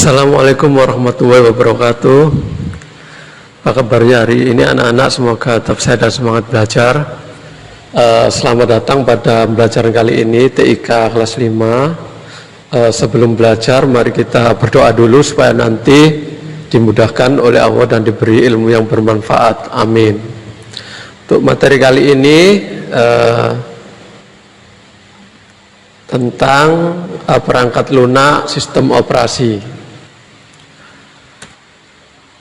Assalamualaikum warahmatullahi wabarakatuh. Apa kabarnya hari ini anak-anak? Semoga tetap sehat dan semangat belajar. Selamat datang pada pembelajaran kali ini TIK kelas 5. Sebelum belajar mari kita berdoa dulu supaya nanti dimudahkan oleh Allah dan diberi ilmu yang bermanfaat. Amin. Untuk materi kali ini tentang perangkat lunak sistem operasi.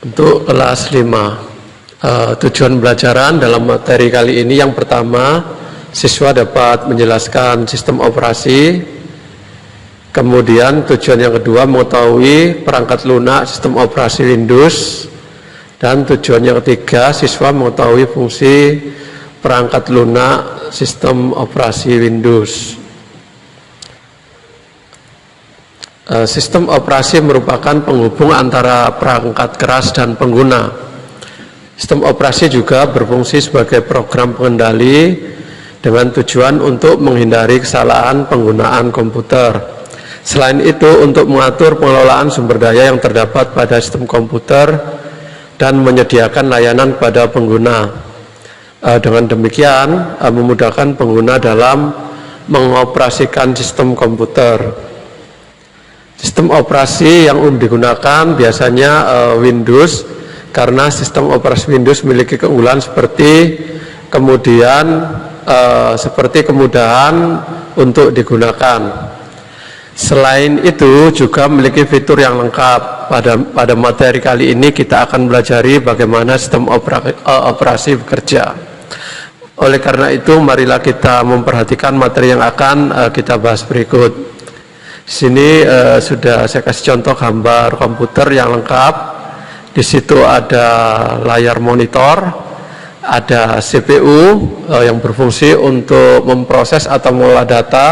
Untuk kelas 5, tujuan pembelajaran dalam materi kali ini yang pertama, siswa dapat menjelaskan sistem operasi. Kemudian tujuan yang kedua, mengetahui perangkat lunak sistem operasi Windows. Dan tujuan yang ketiga, siswa mengetahui fungsi perangkat lunak sistem operasi Windows. Sistem operasi merupakan penghubung antara perangkat keras dan pengguna. Sistem operasi juga berfungsi sebagai program pengendali dengan tujuan untuk menghindari kesalahan penggunaan komputer. Selain itu, untuk mengatur pengelolaan sumber daya yang terdapat pada sistem komputer dan menyediakan layanan pada pengguna. Dengan demikian, memudahkan pengguna dalam mengoperasikan sistem komputer. Sistem operasi yang digunakan biasanya Windows, karena sistem operasi Windows memiliki keunggulan seperti kemudahan untuk digunakan. Selain itu juga memiliki fitur yang lengkap. Pada materi kali ini kita akan belajari bagaimana sistem operasi bekerja. Oleh karena itu marilah kita memperhatikan materi yang akan kita bahas berikut. Di sini sudah saya kasih contoh gambar komputer yang lengkap. Di situ ada layar monitor, ada CPU yang berfungsi untuk memproses atau mengolah data.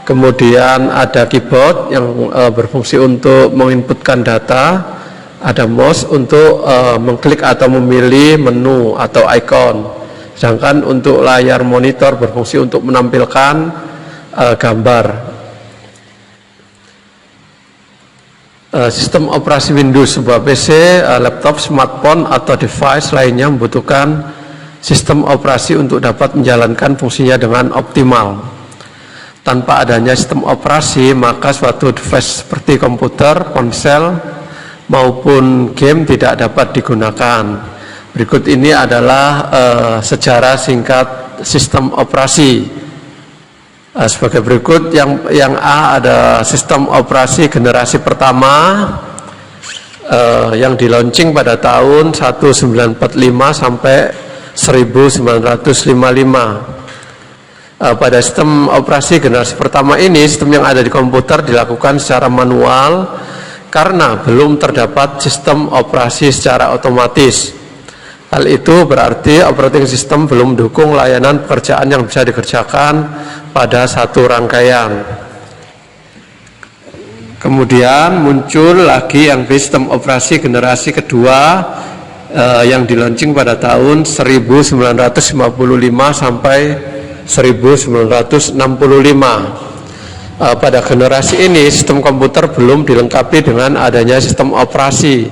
Kemudian ada keyboard yang berfungsi untuk menginputkan data. Ada mouse untuk mengklik atau memilih menu atau icon. Sedangkan untuk layar monitor berfungsi untuk menampilkan gambar. Sistem operasi Windows, sebuah PC, laptop, smartphone, atau device lainnya membutuhkan sistem operasi untuk dapat menjalankan fungsinya dengan optimal. Tanpa adanya sistem operasi, maka suatu device seperti komputer, ponsel, maupun game tidak dapat digunakan. Berikut ini adalah sejarah singkat sistem operasi. Sebagai berikut, yang A ada sistem operasi generasi pertama yang di-launching pada tahun 1945 sampai 1955. Pada sistem operasi generasi pertama ini, sistem yang ada di komputer dilakukan secara manual karena belum terdapat sistem operasi secara otomatis. Hal itu berarti operating system belum mendukung layanan pekerjaan yang bisa dikerjakan pada satu rangkaian. Kemudian muncul lagi yang sistem operasi generasi kedua yang di-launching pada tahun 1955 sampai 1965. Pada generasi ini sistem komputer belum dilengkapi dengan adanya sistem operasi,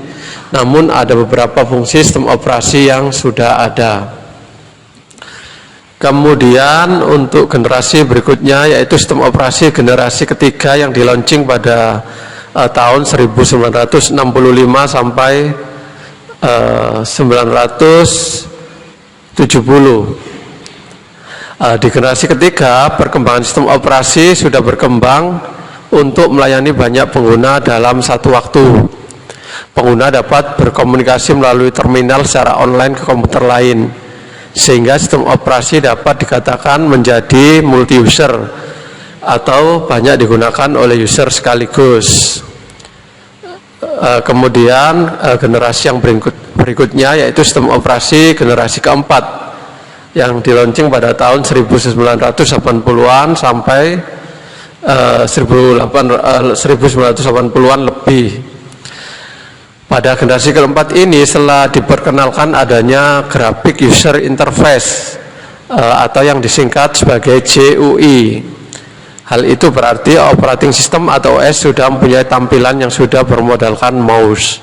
namun ada beberapa fungsi sistem operasi yang sudah ada. Kemudian untuk generasi berikutnya yaitu sistem operasi generasi ketiga yang di-launching pada tahun 1965 sampai 1970. Di generasi ketiga, perkembangan sistem operasi sudah berkembang untuk melayani banyak pengguna dalam satu waktu. Pengguna dapat berkomunikasi melalui terminal secara online ke komputer lain, sehingga sistem operasi dapat dikatakan menjadi multi-user atau banyak digunakan oleh user sekaligus. Kemudian generasi yang berikutnya yaitu sistem operasi generasi keempat yang di-launching pada tahun 1980-an sampai 1980-an lebih. Pada generasi keempat ini setelah diperkenalkan adanya graphic user interface atau yang disingkat sebagai GUI. Hal itu berarti operating system atau OS sudah mempunyai tampilan yang sudah bermodalkan mouse,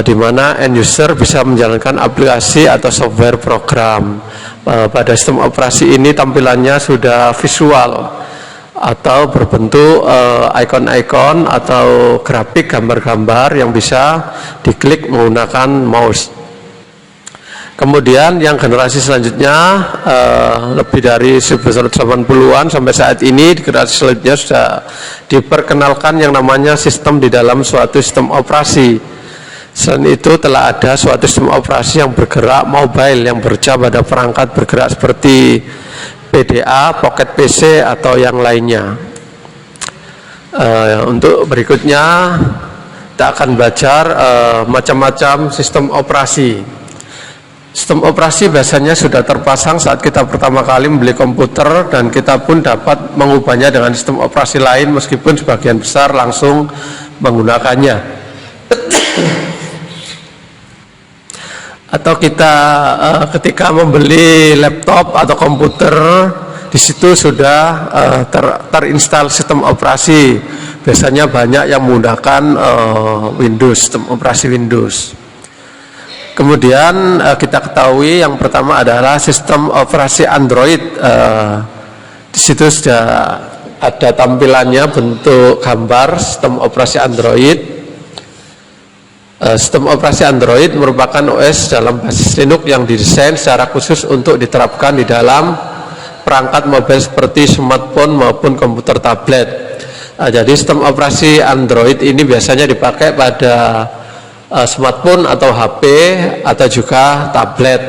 di mana end user bisa menjalankan aplikasi atau software program. Pada sistem operasi ini tampilannya sudah visual atau berbentuk icon-icon atau grafik gambar-gambar yang bisa diklik menggunakan mouse. Kemudian yang generasi selanjutnya lebih dari 1980-an sampai saat ini, generasi selanjutnya sudah diperkenalkan yang namanya sistem di dalam suatu sistem operasi. Selain itu telah ada suatu sistem operasi yang bergerak mobile yang bekerja pada perangkat bergerak seperti PDA, Pocket PC atau yang lainnya. Untuk berikutnya kita akan belajar macam-macam sistem operasi. Sistem operasi biasanya sudah terpasang saat kita pertama kali membeli komputer, dan kita pun dapat mengubahnya dengan sistem operasi lain meskipun sebagian besar langsung menggunakannya. Atau kita ketika membeli laptop atau komputer, di situ sudah terinstall sistem operasi. Biasanya banyak yang menggunakan Windows, sistem operasi Windows. Kemudian kita ketahui yang pertama adalah sistem operasi Android. Di situ sudah ada tampilannya, bentuk gambar sistem operasi Android. Sistem operasi Android merupakan OS dalam basis Linux yang didesain secara khusus untuk diterapkan di dalam perangkat mobile seperti smartphone maupun komputer tablet. Jadi sistem operasi Android ini biasanya dipakai pada smartphone atau HP atau juga tablet.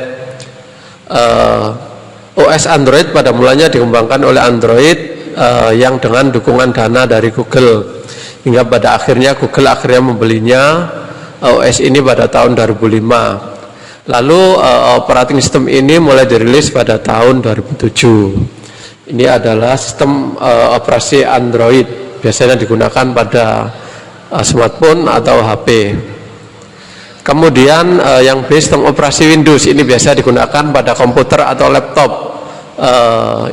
OS Android pada mulanya dikembangkan oleh Android yang dengan dukungan dana dari Google, hingga pada akhirnya Google membelinya OS ini pada tahun 2005. Lalu operating system ini mulai dirilis pada tahun 2007. Ini adalah sistem operasi Android, biasanya digunakan pada smartphone atau HP. Kemudian yang sistem operasi Windows ini biasa digunakan pada komputer atau laptop.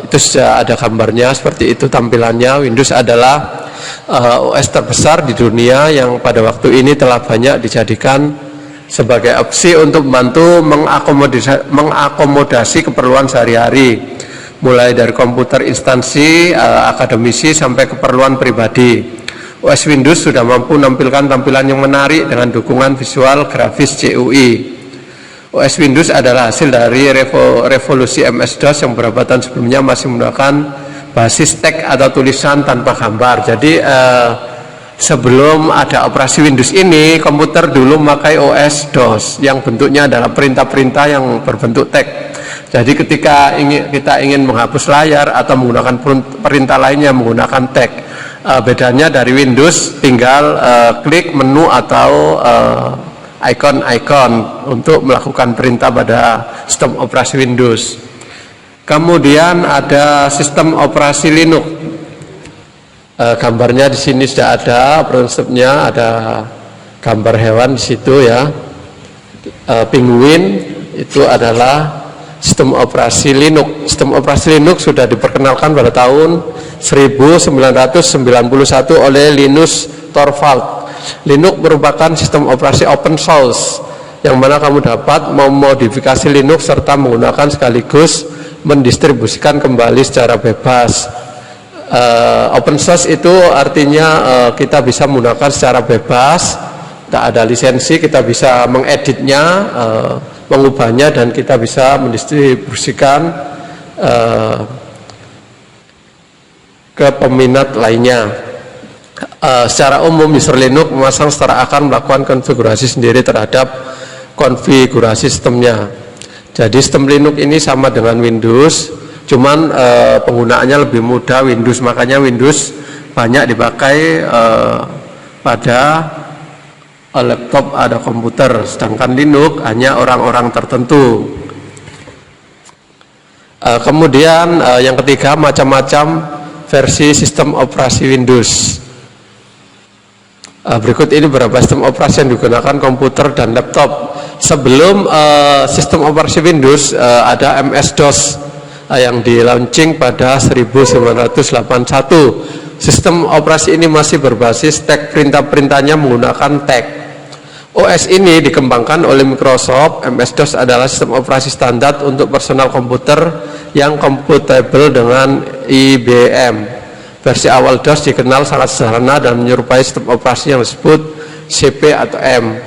Itu sudah ada gambarnya seperti itu tampilannya. Windows adalah OS terbesar di dunia yang pada waktu ini telah banyak dijadikan sebagai opsi untuk membantu mengakomodasi keperluan sehari-hari, mulai dari komputer instansi, akademisi sampai keperluan pribadi. OS Windows sudah mampu menampilkan tampilan yang menarik dengan dukungan visual grafis CUI. OS Windows adalah hasil dari revolusi MS-DOS yang beberapa tahun sebelumnya masih menggunakan basis teks atau tulisan tanpa gambar. Jadi sebelum ada operasi Windows ini, komputer dulu memakai OS DOS yang bentuknya adalah perintah-perintah yang berbentuk teks. Jadi ketika kita ingin menghapus layar atau menggunakan perintah lainnya menggunakan teks. Bedanya dari Windows tinggal klik menu atau icon-icon untuk melakukan perintah pada sistem operasi Windows. Kemudian ada sistem operasi Linux. Gambarnya di sini sudah ada, prinsipnya ada gambar hewan di situ ya. Penguin itu adalah sistem operasi Linux. Sistem operasi Linux sudah diperkenalkan pada tahun 1991 oleh Linus Torvald. Linux merupakan sistem operasi open source yang mana kamu dapat memodifikasi Linux serta menggunakan sekaligus mendistribusikan kembali secara bebas. Open source itu artinya kita bisa menggunakan secara bebas, tak ada lisensi, kita bisa mengeditnya, mengubahnya, dan kita bisa mendistribusikan ke peminat lainnya. Secara umum user Linux memasang secara akan melakukan konfigurasi sendiri terhadap konfigurasi sistemnya. Jadi sistem Linux ini sama dengan Windows, cuman penggunaannya lebih mudah Windows, makanya Windows banyak dipakai pada laptop ada komputer, sedangkan Linux hanya orang-orang tertentu. Kemudian yang ketiga, macam-macam versi sistem operasi Windows. Berikut ini beberapa sistem operasi yang digunakan komputer dan laptop. Sebelum sistem operasi Windows ada MS-DOS. yang di launching pada 1981. Sistem operasi ini masih berbasis TeX, perintah-perintahnya menggunakan TeX. OS ini dikembangkan oleh Microsoft. MS-DOS adalah sistem operasi standar untuk personal komputer yang kompatibel dengan IBM. Versi awal DOS dikenal sangat sederhana dan menyerupai sistem operasi yang disebut CP atau M.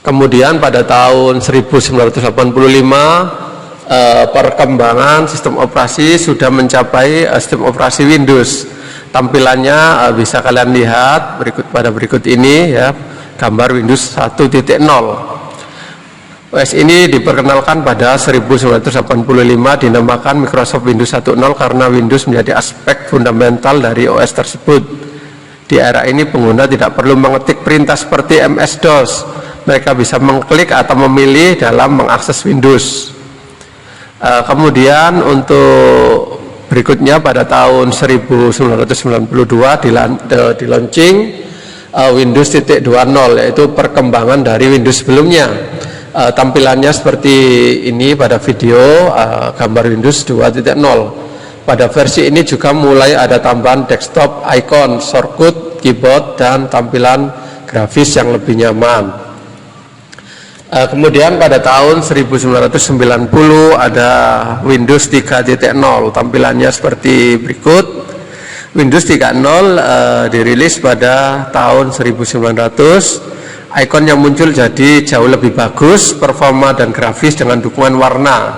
Kemudian pada tahun 1985 perkembangan sistem operasi sudah mencapai sistem operasi Windows. Tampilannya bisa kalian lihat berikut ini ya, gambar Windows 1.0. OS ini diperkenalkan pada 1985, dinamakan Microsoft Windows 1.0 karena Windows menjadi aspek fundamental dari OS tersebut. Di era ini pengguna tidak perlu mengetik perintah seperti MS-DOS. Mereka bisa mengklik atau memilih dalam mengakses Windows. Kemudian untuk berikutnya pada tahun 1992 di launching Windows 2.0, yaitu perkembangan dari Windows sebelumnya. Tampilannya seperti ini pada video gambar Windows 2.0. Pada versi ini juga mulai ada tambahan desktop, icon, shortcut, keyboard, dan tampilan grafis yang lebih nyaman. Kemudian pada tahun 1990 ada Windows 3.0. Tampilannya seperti berikut. Windows 3.0 dirilis pada tahun 1900. Icon yang muncul jadi jauh lebih bagus, performa dan grafis dengan dukungan warna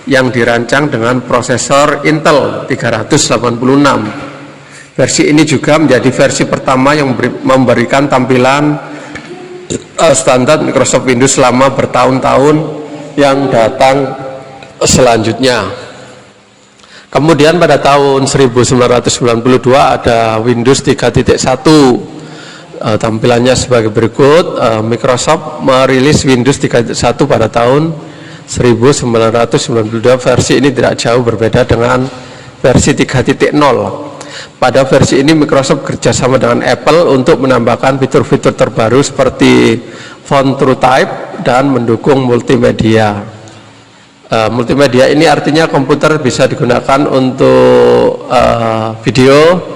yang dirancang dengan prosesor Intel 386. Versi ini juga menjadi versi pertama yang memberikan tampilan standar Microsoft Windows selama bertahun-tahun yang datang selanjutnya. Kemudian pada tahun 1992 ada Windows 3.1. Tampilannya sebagai berikut. Microsoft merilis Windows 3.1 pada tahun 1992. Versi ini tidak jauh berbeda dengan versi 3.0. Pada versi ini Microsoft kerjasama dengan Apple untuk menambahkan fitur-fitur terbaru seperti font TrueType dan mendukung multimedia. Multimedia ini artinya komputer bisa digunakan untuk video,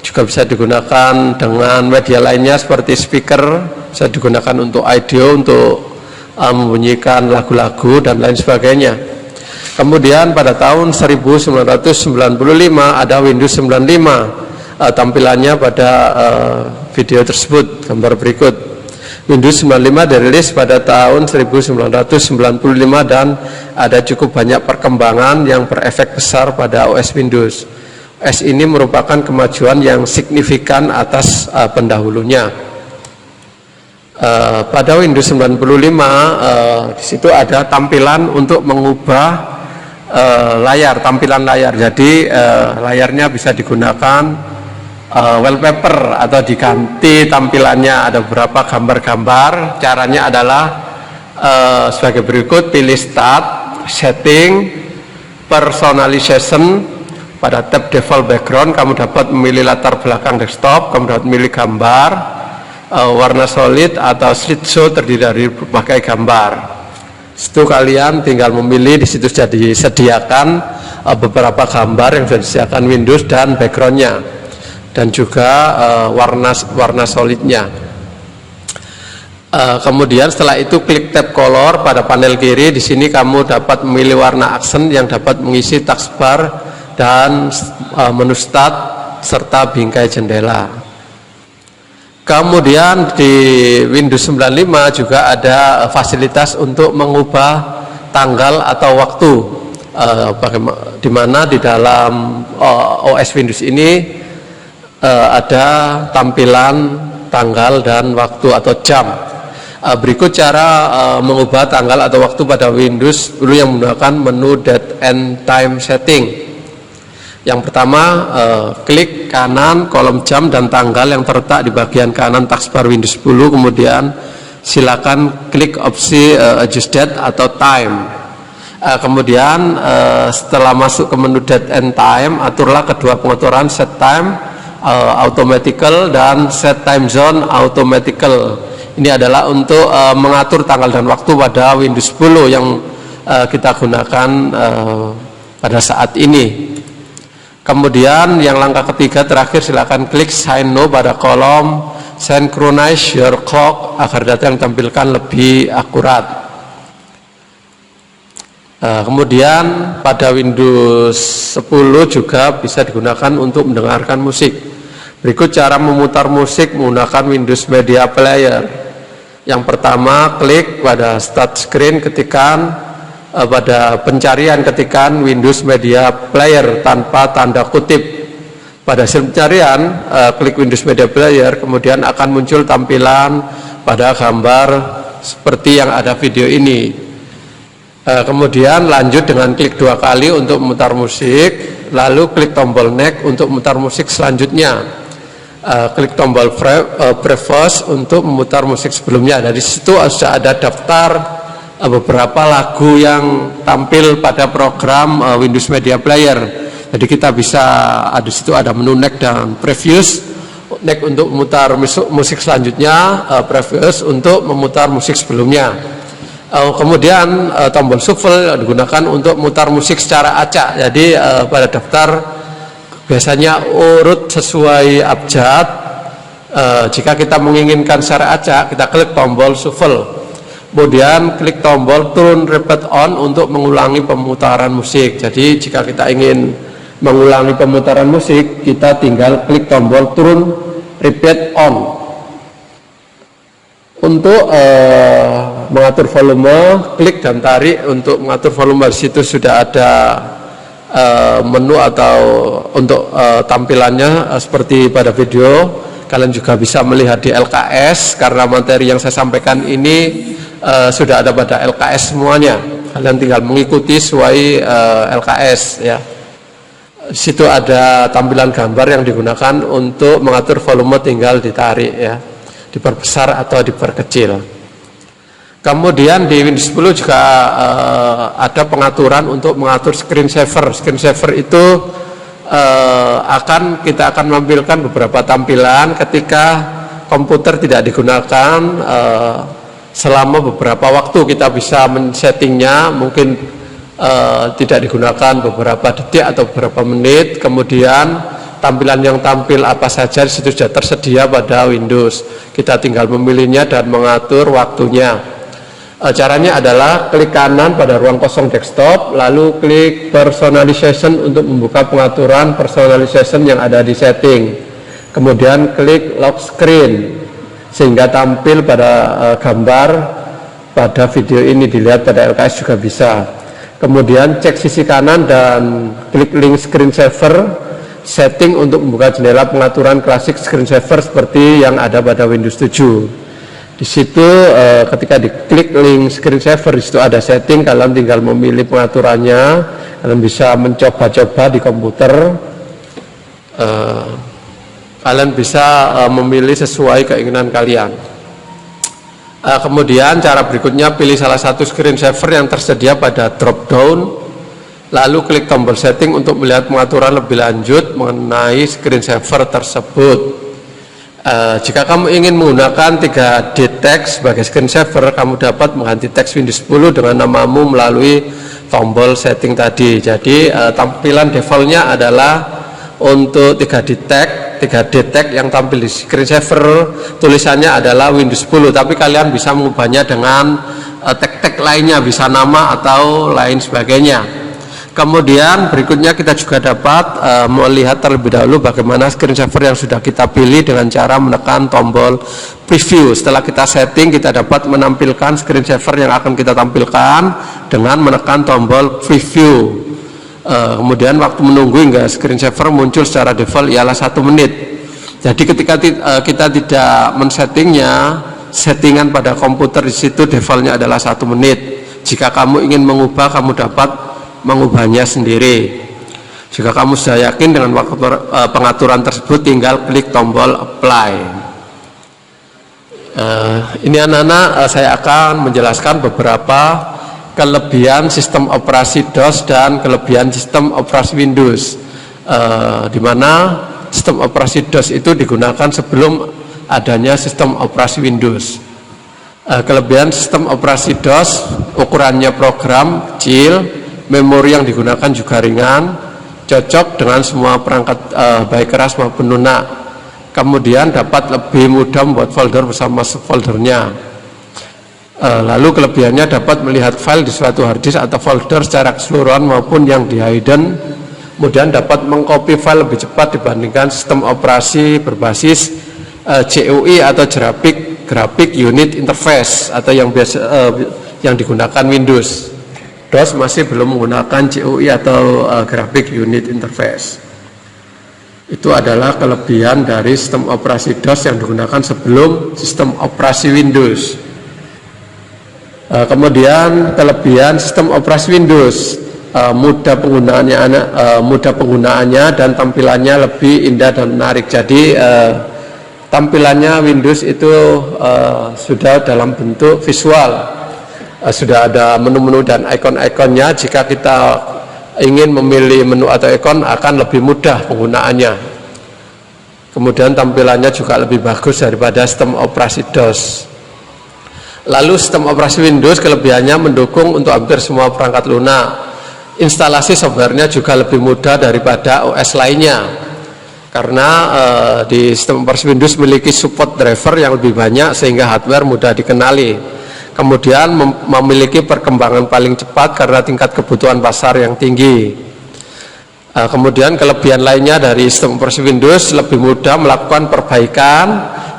juga bisa digunakan dengan media lainnya seperti speaker, bisa digunakan untuk audio, untuk membunyikan lagu-lagu dan lain sebagainya. Kemudian pada tahun 1995 ada Windows 95. Tampilannya pada video tersebut, gambar berikut. Windows 95 dirilis pada tahun 1995 dan ada cukup banyak perkembangan yang berefek besar pada OS Windows. OS ini merupakan kemajuan yang signifikan atas pendahulunya. Pada Windows 95 di situ ada tampilan untuk mengubah tampilan layar. Jadi layarnya bisa digunakan wallpaper atau diganti tampilannya. Ada beberapa gambar-gambar. Caranya adalah sebagai berikut: pilih Start, Setting, Personalization. Pada tab Default Background kamu dapat memilih latar belakang desktop, kamu dapat memilih gambar, warna solid atau slideshow terdiri dari berbagai gambar. Itu kalian tinggal memilih. Di situ sudah disediakan beberapa gambar yang sudah disediakan Windows dan backgroundnya, dan juga warna solidnya. Kemudian setelah itu klik tab color pada panel kiri. Di sini kamu dapat memilih warna aksen yang dapat mengisi taskbar dan menu start serta bingkai jendela. Kemudian di Windows 95 juga ada fasilitas untuk mengubah tanggal atau waktu, di mana di dalam OS Windows ini ada tampilan tanggal dan waktu atau jam. Berikut cara mengubah tanggal atau waktu pada Windows dulu yang menggunakan menu Date and Time Setting. Yang pertama, klik kanan kolom jam dan tanggal yang terletak di bagian kanan taskbar Windows 10. Kemudian silakan klik opsi Adjust Date atau Time. Kemudian setelah masuk ke menu Date and Time, aturlah kedua pengaturan Set Time Automatical dan Set Time Zone Automatical. Ini adalah untuk mengatur tanggal dan waktu pada Windows 10 yang kita gunakan pada saat ini. Kemudian yang langkah ketiga terakhir, silakan klik sign no pada kolom synchronize your clock agar data yang ditampilkan lebih akurat. Kemudian pada Windows 10 juga bisa digunakan untuk mendengarkan musik. Berikut cara memutar musik menggunakan Windows Media Player. Yang pertama, klik pada start screen, ketikkan pada pencarian ketikan Windows Media Player tanpa tanda kutip. Pada hasil pencarian, klik Windows Media Player, kemudian akan muncul tampilan pada gambar seperti yang ada video ini. Kemudian lanjut dengan klik 2 kali untuk memutar musik, lalu klik tombol next untuk memutar musik selanjutnya. Klik tombol previous untuk memutar musik sebelumnya. Dari situ sudah ada daftar beberapa lagu yang tampil pada program Windows Media Player. Jadi kita bisa di situ ada menu next dan previous. Next untuk memutar musik selanjutnya, previous untuk memutar musik sebelumnya. Kemudian tombol shuffle digunakan untuk memutar musik secara acak. Jadi pada daftar biasanya urut sesuai abjad. Jika kita menginginkan secara acak, kita klik tombol shuffle. Kemudian klik tombol turn repeat on untuk mengulangi pemutaran musik. Jadi jika kita ingin mengulangi pemutaran musik, kita tinggal klik tombol turn repeat on. Untuk mengatur volume, klik dan tarik untuk mengatur volume. Di situ sudah ada menu atau untuk tampilannya seperti pada video. Kalian juga bisa melihat di LKS, karena materi yang saya sampaikan ini sudah ada pada LKS semuanya. Kalian tinggal mengikuti sesuai LKS ya. Di situ ada tampilan gambar yang digunakan untuk mengatur volume, tinggal ditarik ya, diperbesar atau diperkecil. Kemudian di Windows 10 juga ada pengaturan untuk mengatur screen saver. Screen saver itu kita akan menampilkan beberapa tampilan ketika komputer tidak digunakan selama beberapa waktu. Kita bisa men-settingnya, mungkin tidak digunakan beberapa detik atau beberapa menit. Kemudian tampilan yang tampil apa saja di situ sudah tersedia pada Windows. Kita tinggal memilihnya dan mengatur waktunya. Caranya adalah klik kanan pada ruang kosong desktop, lalu klik personalization untuk membuka pengaturan personalization yang ada di setting. Kemudian klik lock screen sehingga tampil pada gambar pada video ini, dilihat pada LKS juga bisa. Kemudian cek sisi kanan dan klik link screensaver setting untuk membuka jendela pengaturan klasik screensaver seperti yang ada pada Windows 7. Di situ ketika diklik link screensaver, di situ ada setting, kalian tinggal memilih pengaturannya. Kalian bisa mencoba-coba di komputer. Kalian bisa memilih sesuai keinginan kalian. Kemudian cara berikutnya, pilih salah satu screensaver yang tersedia pada drop down, lalu klik tombol setting untuk melihat pengaturan lebih lanjut mengenai screensaver tersebut. Jika kamu ingin menggunakan 3D text sebagai screensaver, kamu dapat mengganti teks Windows 10 dengan namamu melalui tombol setting tadi. Jadi tampilan defaultnya adalah untuk 3D text yang tampil di screensaver tulisannya adalah Windows 10, tapi kalian bisa mengubahnya dengan tag-tag lainnya, bisa nama atau lain sebagainya. Kemudian berikutnya kita juga dapat melihat terlebih dahulu bagaimana screensaver yang sudah kita pilih dengan cara menekan tombol preview. Setelah kita setting, kita dapat menampilkan screensaver yang akan kita tampilkan dengan menekan tombol preview. Kemudian waktu menunggu hingga screensaver muncul secara default ialah 1 menit. Jadi ketika kita tidak men-settingnya, settingan pada komputer di situ defaultnya adalah 1 menit. Jika kamu ingin mengubah, kamu dapat mengubahnya sendiri. Jika kamu sudah yakin dengan waktu pengaturan tersebut, tinggal klik tombol apply. Ini anak-anak, saya akan menjelaskan beberapa kelebihan sistem operasi DOS dan kelebihan sistem operasi Windows, di mana sistem operasi DOS itu digunakan sebelum adanya sistem operasi Windows. Kelebihan sistem operasi DOS, ukurannya program kecil, memori yang digunakan juga ringan, cocok dengan semua perangkat baik keras maupun lunak. Kemudian dapat lebih mudah membuat folder bersama subfoldernya. Lalu kelebihannya dapat melihat file di suatu hard disk atau folder secara keseluruhan maupun yang di hidden. Kemudian dapat mengcopy file lebih cepat dibandingkan sistem operasi berbasis GUI atau Graphic Unit Interface atau yang biasa yang digunakan Windows. DOS masih belum menggunakan GUI atau Graphic Unit Interface. Itu adalah kelebihan dari sistem operasi DOS yang digunakan sebelum sistem operasi Windows. Kemudian kelebihan sistem operasi Windows, mudah penggunaannya dan tampilannya lebih indah dan menarik. Jadi tampilannya Windows itu sudah dalam bentuk visual, sudah ada menu-menu dan ikon-ikonnya. Jika kita ingin memilih menu atau ikon akan lebih mudah penggunaannya. Kemudian tampilannya juga lebih bagus daripada sistem operasi DOS. Lalu sistem operasi Windows kelebihannya mendukung untuk hampir semua perangkat lunak. Instalasi softwarenya juga lebih mudah daripada OS lainnya, karena di sistem operasi Windows memiliki support driver yang lebih banyak sehingga hardware mudah dikenali. Kemudian memiliki perkembangan paling cepat karena tingkat kebutuhan pasar yang tinggi. Kemudian kelebihan lainnya dari sistem operasi Windows, lebih mudah melakukan perbaikan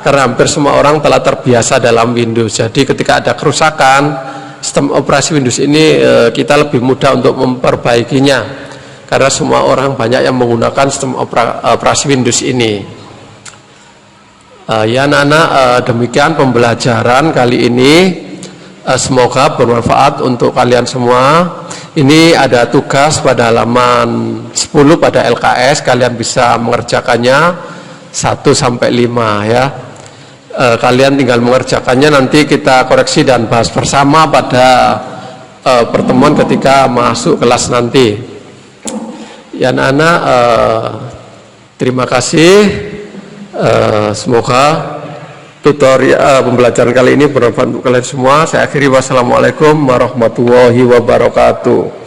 karena hampir semua orang telah terbiasa dalam Windows. Jadi ketika ada kerusakan sistem operasi Windows ini, kita lebih mudah untuk memperbaikinya karena semua orang banyak yang menggunakan sistem operasi Windows ini. Ya anak-anak, demikian pembelajaran kali ini. Semoga bermanfaat untuk kalian semua. Ini ada tugas pada halaman 10 pada LKS, kalian bisa mengerjakannya 1 sampai 5 ya. Kalian tinggal mengerjakannya, nanti kita koreksi dan bahas bersama pada pertemuan ketika masuk kelas nanti. Ya anak-anak, terima kasih. Semoga tutorial pembelajaran kali ini bermanfaat untuk kalian semua. Saya akhiri, wassalamualaikum warahmatullahi wabarakatuh.